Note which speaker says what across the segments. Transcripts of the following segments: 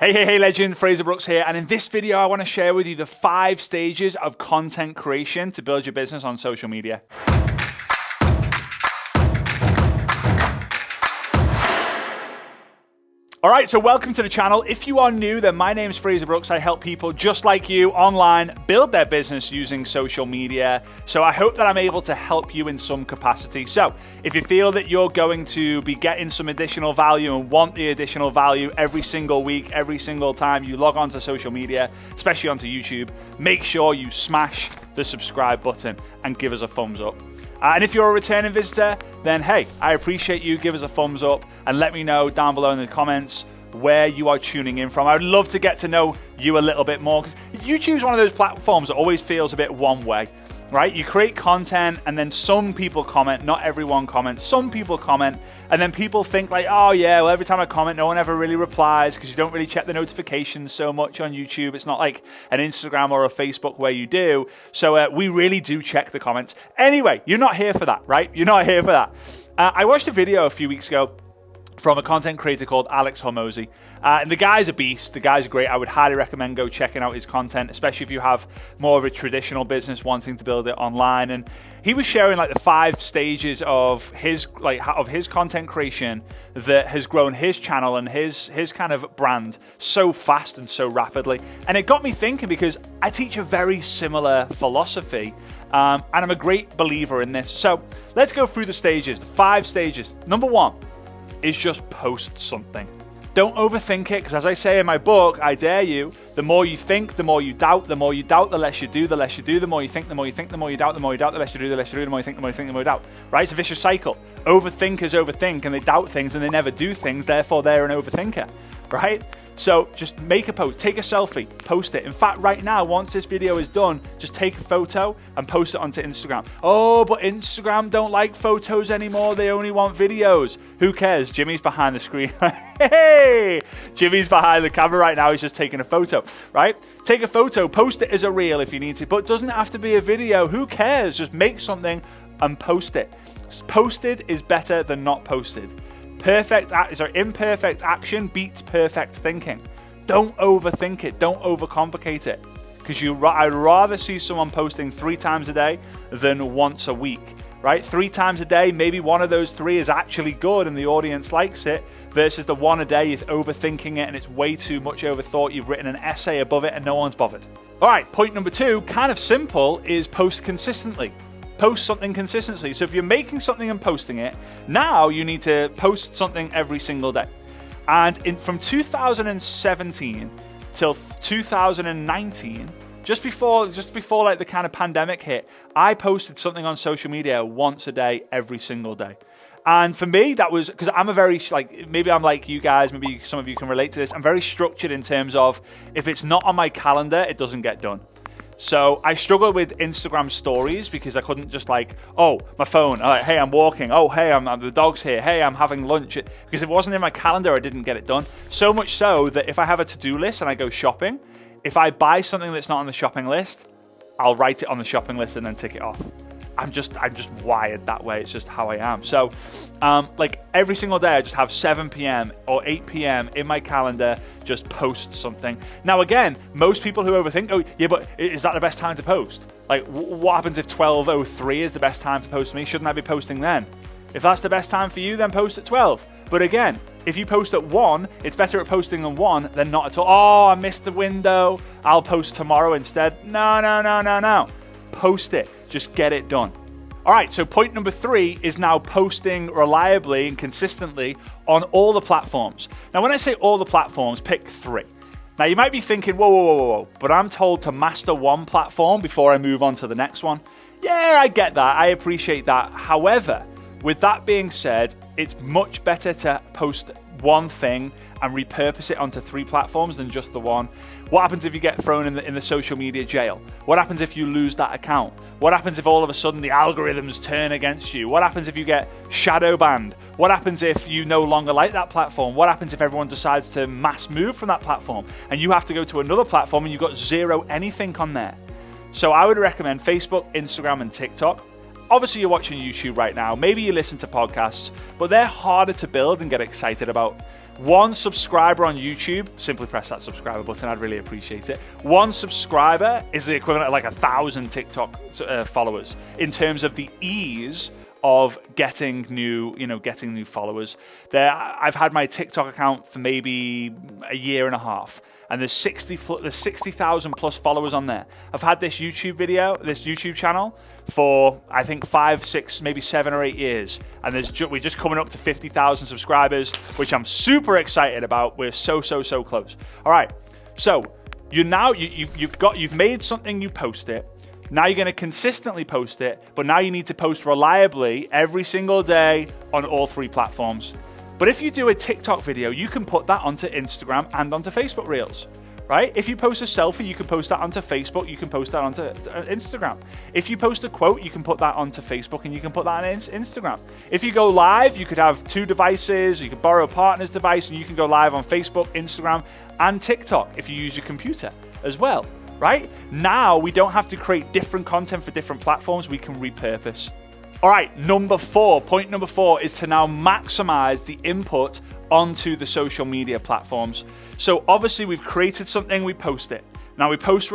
Speaker 1: Hey legend, Frazer Brookes here, and in this video I want to share with you the 5 stages of content creation to build your business on social media. Alright, so welcome to the channel. If you are new, then my name is Frazer Brookes. I help people just like you online build their business using social media. So I hope that I'm able to help you in some capacity. So if you feel that you're going to be getting some additional value and want the additional value every single week, every single time you log on to social media, especially onto YouTube, make sure you smash the subscribe button and give us a thumbs up. And if you're a returning visitor, then hey, I appreciate you. Give us a thumbs up and let me know down below in the comments where you are tuning in from. I would love to get to know you a little bit more, because YouTube is one of those platforms that always feels a bit one way, right? You create content and then some people comment, not everyone comments, some people comment, and then people think like, oh yeah, well every time I comment, no one ever really replies because you don't really check the notifications so much on YouTube. It's not like an Instagram or a Facebook where you do. So we really do check the comments. Anyway, you're not here for that, right? You're not here for that. I watched a video a few weeks ago from a content creator called Alex Hormozi. And the guy's a beast, the guy's great. I would highly recommend go checking out his content, especially if you have more of a traditional business wanting to build it online. And he was sharing like the 5 stages of his content creation that has grown his channel and his kind of brand so fast and so rapidly. And it got me thinking, because I teach a very similar philosophy, and I'm a great believer in this. So let's go through the stages, the 5 stages. Number 1 is just post something. Don't overthink it, because as I say in my book, I dare you, the more you think, the more you doubt, the more you doubt, the less you do, the less you do, the more you think, the more you think, the more you doubt, the more you doubt, the less you do, the less you do, the more you think, the more you think, the more you doubt, right? It's a vicious cycle. Overthinkers overthink and they doubt things and they never do things, therefore they're an overthinker, right? So just make a post, take a selfie, post it. In fact, right now, once this video is done, just take a photo and post it onto Instagram. Oh, but Instagram don't like photos anymore. They only want videos. Who cares? Jimmy's behind the screen. Hey, Jimmy's behind the camera right now. He's just taking a photo, right? Take a photo, post it as a reel if you need to, but it doesn't have to be a video. Who cares? Just make something and post it. Posted is better than not posted. Imperfect action beats perfect thinking. Don't overthink it. Don't overcomplicate it. Because I'd rather see someone posting 3 times a day than once a week, right? 3 times a day, maybe one of those 3 is actually good and the audience likes it, versus the one a day is overthinking it and it's way too much overthought. You've written an essay above it and no one's bothered. All right, point number 2, kind of simple, is post consistently. Post something consistently. So if you're making something and posting it, now you need to post something every single day. And from 2017 till 2019, just before like the kind of pandemic hit, I posted something on social media once a day, every single day. And for me, that was because I'm a very, maybe I'm like you guys, maybe some of you can relate to this. I'm very structured in terms of, if it's not on my calendar, it doesn't get done. So I struggled with Instagram stories because I couldn't just oh, my phone, hey, I'm walking, oh, hey, the dog's here, hey, I'm having lunch. Because if it wasn't in my calendar, I didn't get it done. So much so that if I have a to-do list and I go shopping, if I buy something that's not on the shopping list, I'll write it on the shopping list and then tick it off. I'm just wired that way. It's just how I am. So every single day I just have 7 p.m. or 8 p.m. in my calendar, just post something. Now again, most people who overthink, oh yeah, but is that the best time to post? What happens if 12:03 is the best time to post to me? Shouldn't I be posting then? If that's the best time for you, then post at 12. But again, if you post at 1, it's better at posting at 1 than not at all. Oh, I missed the window, I'll post tomorrow instead. No. Post it. Just get it done. All right, so point number 3 is now posting reliably and consistently on all the platforms. Now, when I say all the platforms, pick 3. Now, you might be thinking, whoa, but I'm told to master one platform before I move on to the next one. Yeah, I get that. I appreciate that. However, with that being said, it's much better to post one thing and repurpose it onto 3 platforms than just the one. What happens if you get thrown in the social media jail? What happens if you lose that account? What happens if all of a sudden the algorithms turn against you? What happens if you get shadow banned? What happens if you no longer like that platform? What happens if everyone decides to mass move from that platform and you have to go to another platform and you've got 0 anything on there? So I would recommend Facebook, Instagram, and TikTok. obviously you're watching YouTube right now, maybe you listen to podcasts, but they're harder to build and get excited about. 1 subscriber on YouTube, simply press that subscriber button, I'd really appreciate it. 1 subscriber is the equivalent of like 1,000 TikTok followers in terms of the ease of getting new followers. I've had my TikTok account for maybe a year and a half, and there's 60,000 plus followers on there. I've had this YouTube channel for I think 5, 6, maybe 7 or 8 years, and we're just coming up to 50,000 subscribers, which I'm super excited about. We're so close. All right, so you've made something, you post it. Now you're going to consistently post it, but now you need to post reliably every single day on all 3 platforms. But if you do a TikTok video, you can put that onto Instagram and onto Facebook Reels, right? If you post a selfie, you can post that onto Facebook, you can post that onto Instagram. If you post a quote, you can put that onto Facebook and you can put that on Instagram. If you go live, you could have 2 devices, you could borrow a partner's device, and you can go live on Facebook, Instagram, and TikTok if you use your computer as well. Right? Now we don't have to create different content for different platforms, we can repurpose. All right, point number 4 is to now maximize the input onto the social media platforms. So obviously we've created something, we post it. Now we post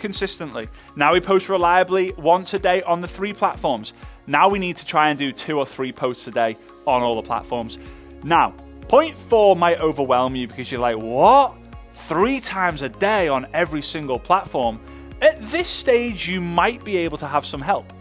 Speaker 1: consistently. Now we post reliably once a day on the 3 platforms. Now we need to try and do 2 or 3 posts a day on all the platforms. Now, point 4 might overwhelm you because you're like, what? 3 times a day on every single platform. At this stage, you might be able to have some help,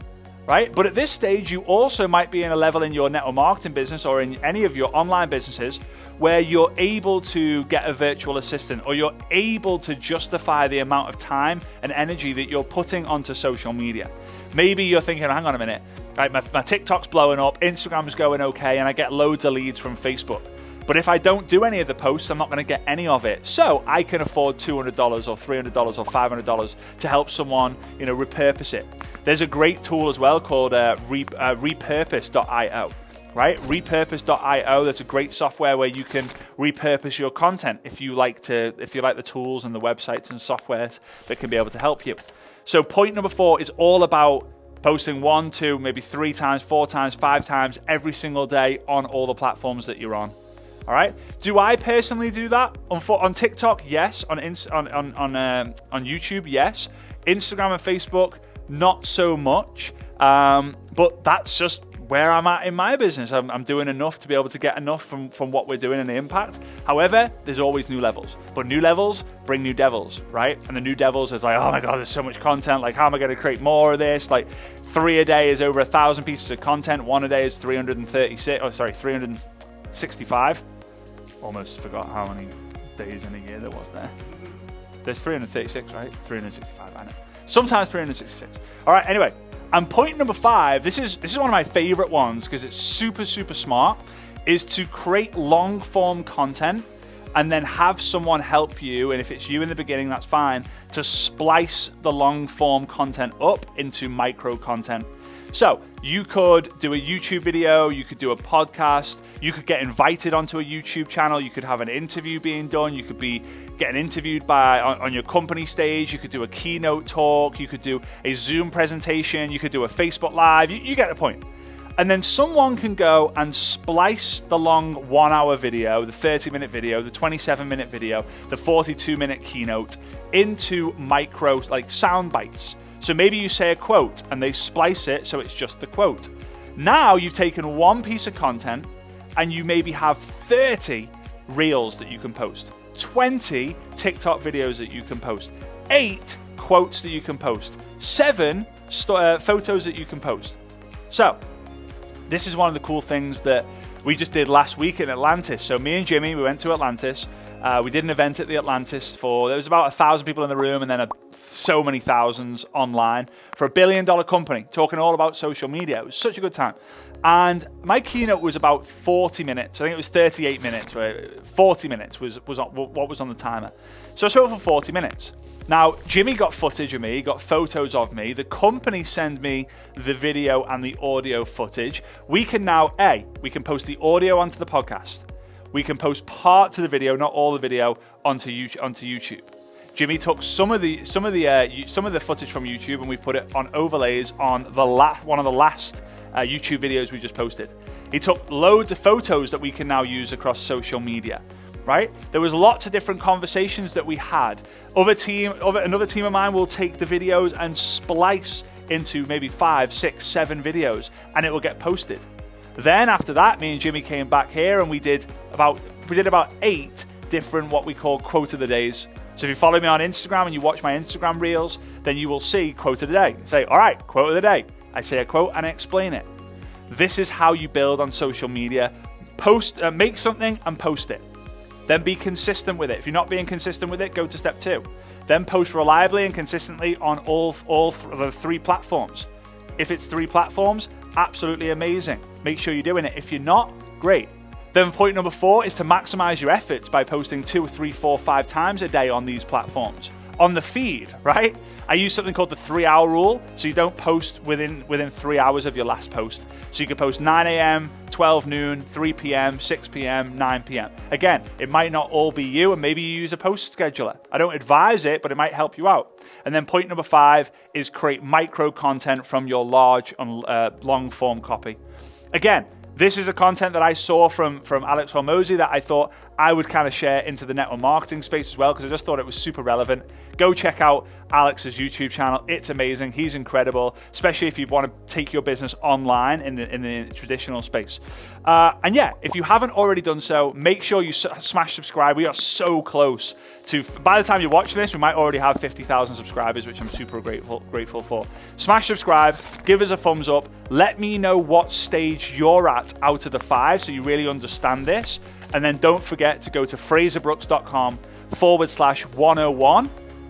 Speaker 1: right? But at this stage, you also might be in a level in your network marketing business or in any of your online businesses where you're able to get a virtual assistant, or you're able to justify the amount of time and energy that you're putting onto social media. Maybe you're thinking, hang on a minute, right, my TikTok's blowing up, Instagram's going okay, and I get loads of leads from Facebook. But if I don't do any of the posts, I'm not going to get any of it. So I can afford $200 or $300 or $500 to help someone, repurpose it. There's a great tool as well called repurpose.io, right? Repurpose.io. That's a great software where you can repurpose your content if you like the tools and the websites and softwares that can be able to help you. So point number 4 is all about posting 1, 2, maybe 3 times, 4 times, 5 times every single day on all the platforms that you're on. All right. Do I personally do that on TikTok? Yes. On YouTube? Yes. Instagram and Facebook? Not so much. But that's just where I'm at in my business. I'm doing enough to be able to get enough from what we're doing and the impact. However, there's always new levels. But new levels bring new devils, right? And the new devils is like, oh my God, there's so much content. Like, how am I going to create more of this? Like, 3 a day is over 1,000 pieces of content. 1 a day is 365. Almost forgot how many days in a year there was there. There's 336, right? 365, I know. Sometimes 366. All right, anyway. And point number 5, this is one of my favorite ones because it's super smart, is to create long form content and then have someone help you, and if it's you in the beginning, that's fine, to splice the long form content up into micro content. So you could do a YouTube video, you could do a podcast, you could get invited onto a YouTube channel, you could have an interview being done, you could be getting interviewed on your company stage, you could do a keynote talk, you could do a Zoom presentation, you could do a Facebook Live, you get the point. And then someone can go and splice the long 1 hour video, the 30-minute video, the 27-minute video, the 42-minute keynote into micro, like sound bites. So maybe you say a quote and they splice it so it's just the quote. Now you've taken one piece of content and you maybe have 30 reels that you can post, 20 TikTok videos that you can post, 8 quotes that you can post, 7 photos that you can post. So this is one of the cool things that we just did last week in Atlantis. So me and Jimmy, we went to Atlantis. We did an event at the Atlantis there was about 1,000 people in the room and then so many thousands online for $1 billion company talking all about social media. It was such a good time. And my keynote was about 40 minutes. I think it was 38 minutes. 40 minutes was what was on the timer. So I spoke for 40 minutes. Now, Jimmy got footage of me, got photos of me. The company send me the video and the audio footage. We can now, we can post the audio onto the podcast. We can post parts of the video, not all the video, onto YouTube. Jimmy took some of the footage from YouTube and we put it on overlays on one of the last YouTube videos we just posted. He took loads of photos that we can now use across social media. Right? There was lots of different conversations that we had. Another team of mine will take the videos and splice into maybe 5, 6, 7 videos, and it will get posted. Then after that, me and Jimmy came back here and we did about 8 different what we call quote of the days. So if you follow me on Instagram and you watch my Instagram reels, then you will see quote of the day. Say, all right, quote of the day. I say a quote and I explain it. This is how you build on social media. Make something and post it. Then be consistent with it. If you're not being consistent with it, go to step 2. Then post reliably and consistently on all the 3 platforms. If it's 3 platforms, absolutely amazing. Make sure you're doing it. If you're not, great. Then point number 4 is to maximize your efforts by posting 2, 3, 4, 5 times a day on these platforms. On the feed, right? I use something called the 3-hour rule, so you don't post within 3 hours of your last post. So you can post 9 a.m., 12 noon, 3 p.m., 6 p.m., 9 p.m. Again, it might not all be you, and maybe you use a post scheduler. I don't advise it, but it might help you out. And then point number 5 is create micro content from your large and long form copy. Again, this is the content that I saw from Alex Hormozy that I thought I would kind of share into the network marketing space as well, because I just thought it was super relevant. Go check out Alex's YouTube channel. It's amazing. He's incredible, especially if you want to take your business online in the traditional space. And yeah, if you haven't already done so, make sure you smash subscribe. We are so close to, by the time you're watching this, we might already have 50,000 subscribers, which I'm super grateful for. Smash subscribe, give us a thumbs up. Let me know what stage you're at out of the 5 so you really understand this. And then don't forget to go to FrazerBrookes.com/101.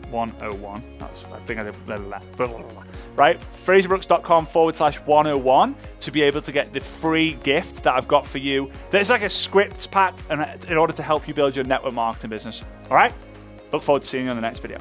Speaker 1: 101. That's, I think I did right? FrazerBrookes.com/101 to be able to get the free gift that I've got for you. There's like a script pack in order to help you build your network marketing business. All right? Look forward to seeing you on the next video.